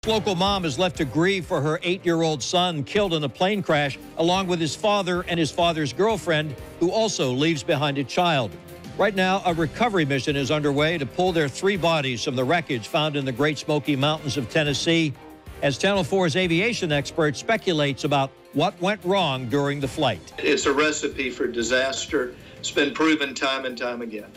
Local mom is left to grieve for her 8-year-old son killed in a plane crash, along with his father and his father's girlfriend, who also leaves behind a child. Right now, a recovery mission is underway to pull their 3 bodies from the wreckage found in the Great Smoky Mountains of Tennessee, as Channel 4's aviation expert speculates about what went wrong during the flight. It's a recipe for disaster. It's been proven time and time again.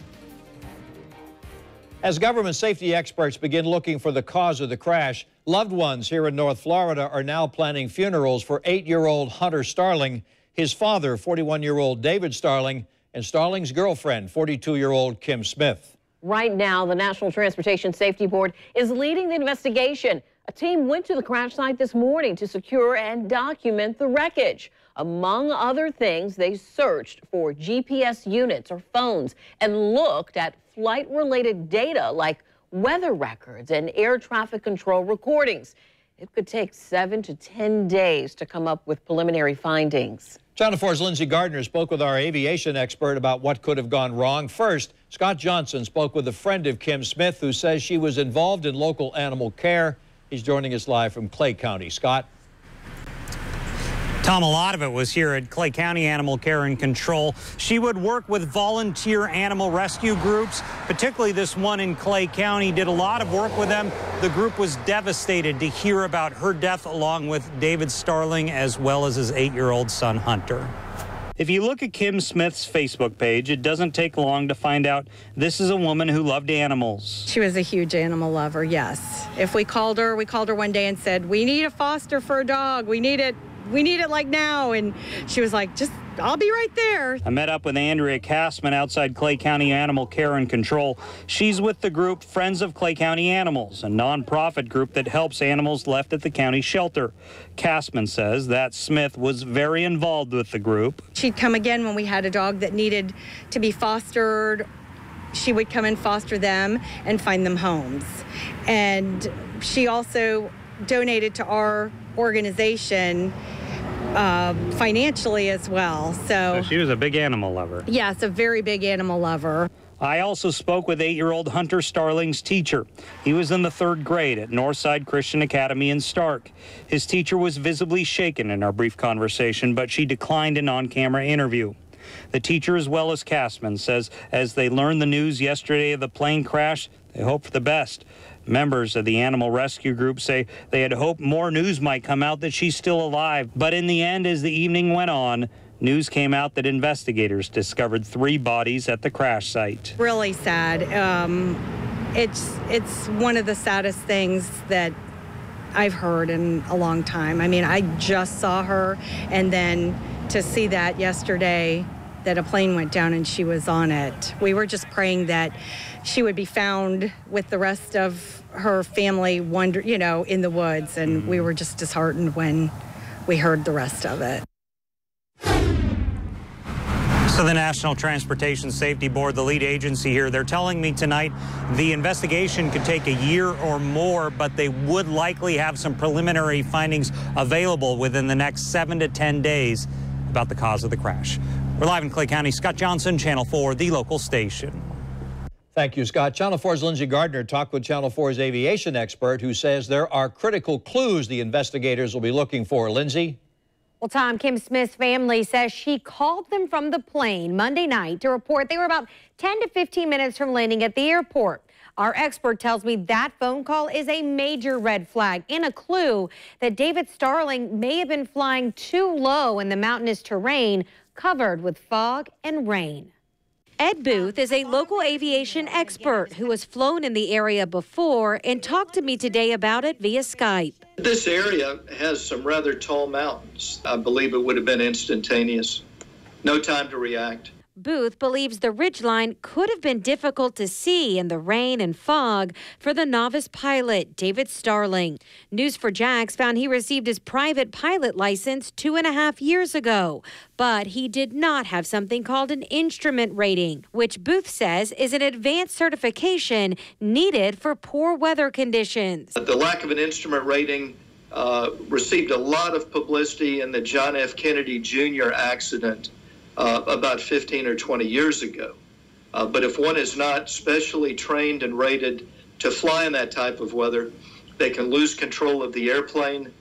As government safety experts begin looking for the cause of the crash, loved ones here in North Florida are now planning funerals for 8-year-old Hunter Starling, his father, 41-year-old David Starling, and Starling's girlfriend, 42-year-old Kim Smith. Right now, the National Transportation Safety Board is leading the investigation. A team went to the crash site this morning to secure and document the wreckage. Among other things, they searched for GPS units or phones and looked at flight-related data like weather records and air traffic control recordings. It could take 7 to 10 days to come up with preliminary findings. Channel 4's Lindsay Gardner spoke with our aviation expert about what could have gone wrong. First, Scott Johnson spoke with a friend of Kim Smith who says she was involved in local animal care. He's joining us live from Clay County. Scott? Tom, a lot of it was here at Clay County Animal Care and Control. She would work with volunteer animal rescue groups, particularly this one in Clay County, did a lot of work with them. The group was devastated to hear about her death along with David Starling as well as his 8-year-old son, Hunter. If you look at Kim Smith's Facebook page, it doesn't take long to find out this is a woman who loved animals. She was a huge animal lover, yes. If we called her one day and said, we need a foster for a dog, we need it like now. And she was like, I'll be right there. I met up with Andrea Castman outside Clay County Animal Care and Control. She's with the group Friends of Clay County Animals, a nonprofit group that helps animals left at the county shelter. Castman says that Smith was very involved with the group. She'd come again when we had a dog that needed to be fostered. She would come and foster them and find them homes. And she also donated to our organization financially as well. So she was a big animal lover. Yes, a very big animal lover. I also spoke with 8-year-old Hunter Starling's teacher. He was in the 3rd grade at Northside Christian Academy in Stark. His teacher was visibly shaken in our brief conversation, but she declined an on-camera interview. The teacher, as well as Castman, says as they learned the news yesterday of the plane crash, they hope for the best. Members of the animal rescue group say they had hoped more news might come out that she's still alive. But in the end, as the evening went on, news came out that investigators discovered 3 bodies at the crash site. Really sad. It's one of the saddest things that I've heard in a long time. I mean, I just saw her, and then to see that yesterday, that a plane went down and she was on it. We were just praying that she would be found with the rest of her family, in the woods, and we were just disheartened when we heard the rest of it. So the National Transportation Safety Board, the lead agency here, they're telling me tonight the investigation could take a year or more, but they would likely have some preliminary findings available within the next 7 to 10 days about the cause of the crash. We're live in Clay County. Scott Johnson, Channel 4, the local station. Thank you, Scott. Channel 4's Lindsay Gardner talked with Channel 4's aviation expert who says there are critical clues the investigators will be looking for. Lindsay? Well, Tom, Kim Smith's family says she called them from the plane Monday night to report they were about 10 to 15 minutes from landing at the airport. Our expert tells me that phone call is a major red flag and a clue that David Starling may have been flying too low in the mountainous terrain covered with fog and rain. Ed Booth is a local aviation expert who has flown in the area before and talked to me today about it via Skype. This area has some rather tall mountains. I believe it would have been instantaneous. No time to react. Booth believes the ridgeline could have been difficult to see in the rain and fog for the novice pilot, David Starling. News4Jax found he received his private pilot license 2.5 years ago, but he did not have something called an instrument rating, which Booth says is an advanced certification needed for poor weather conditions. The lack of an instrument rating received a lot of publicity in the John F. Kennedy Jr. accident about 15 or 20 years ago. But if one is not specially trained and rated to fly in that type of weather, They can lose control of the airplane,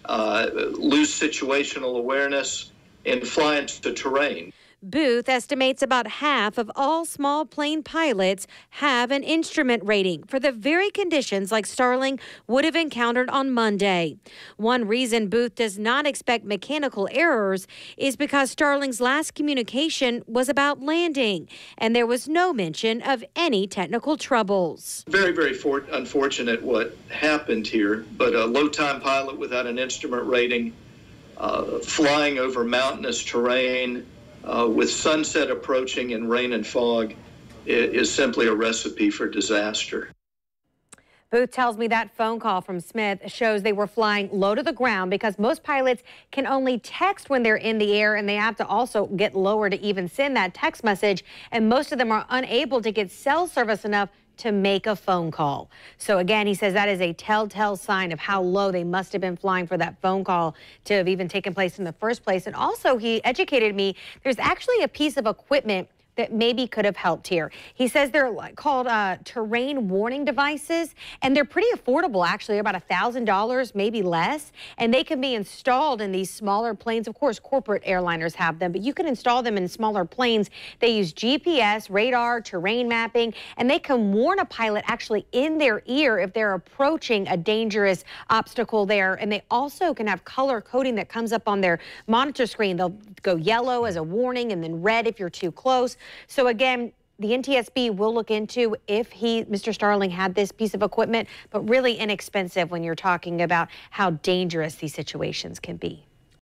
lose situational awareness, and fly into terrain. Booth estimates about half of all small plane pilots have an instrument rating for the very conditions like Starling would have encountered on Monday. One reason Booth does not expect mechanical errors is because Starling's last communication was about landing, and there was no mention of any technical troubles. Very, very unfortunate what happened here, but a low-time pilot without an instrument rating, flying over mountainous terrain, with sunset approaching in rain and fog is simply a recipe for disaster. Booth tells me that phone call from Smith shows they were flying low to the ground because most pilots can only text when they're in the air, and they have to also get lower to even send that text message. And most of them are unable to get cell service enough to make a phone call. So again, he says that is a telltale sign of how low they must have been flying for that phone call to have even taken place in the first place. And also, he educated me, there's actually a piece of equipment that maybe could have helped here. He says they're called terrain warning devices, and they're pretty affordable, actually, about $1,000, maybe less, and they can be installed in these smaller planes. Of course, corporate airliners have them, but you can install them in smaller planes. They use GPS, radar, terrain mapping, and they can warn a pilot actually in their ear if they're approaching a dangerous obstacle there. And they also can have color coding that comes up on their monitor screen. They'll go yellow as a warning and then red if you're too close. So again, the NTSB will look into if Mr. Starling had this piece of equipment, but really inexpensive when you're talking about how dangerous these situations can be.